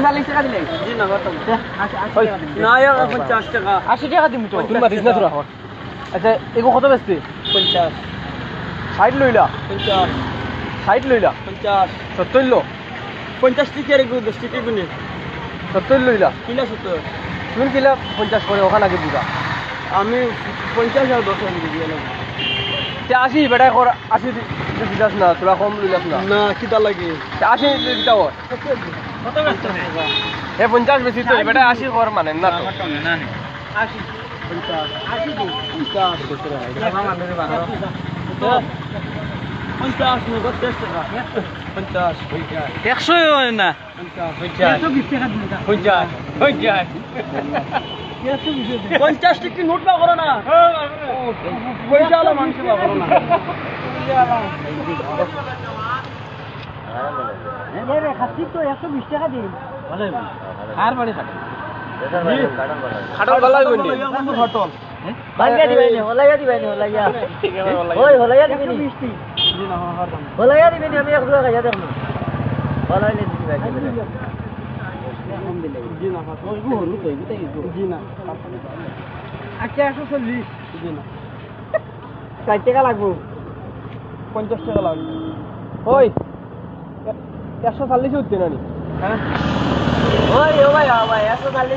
40 টাকা দিলে জি না কত ওই না 50 টাকা 80 টাকা দিমু তো তুমি মারিস না তোরা আচ্ছা এগো কত বেচতে 50 60 লইলা 50 60 লইলা 50 70 লো 50 টিকের গো 10 টিকে গুনে 70 লইলা কিলা 70 তুমি কিলা 50 করে ওখানে আগে বুঝা আমি 50 আর 10 আমি দিয়ে দিলাম তে 80 বেটা কর 80 দিদাস না তোরা কম লইলাস না না কিটা লাগে তে 80 দিতা কর কত ব্যস্ত এ 50 বেশি তো বেটা 80 কর মানে না তো 80 50 80 দিন 50 বছর হয় মামা মেরে বাবা 50 নো 50 টাকা 50 100 হয় না 50 120 টাকা দিন 50 50 টিকি নোট বা করো না পয়সা আলা মানুষ বা করো না রে খাসি তো 120 টাকা দিন ভালো আর বাড়ি খাটি খাটল ভালো হইবনি খাটল ভাঙ্গা দিবাইনি হলাইয়া দিবাইনি হলাইয়া ওই হলাইয়া দিবিনি 20 জি না হরদম হলাইয়া দিবিনি আমি 1 টাকা যা দেখো হলাইলে দিবাইনি জি না ওই গো হলু তো এটাই গো জি না আচ্ছা 140 জি না 60 টাকা লাগবো 50 টাকা লাগবে ওই 140 হচ্ছে না নি হ্যাঁ ওই ও ভাই 140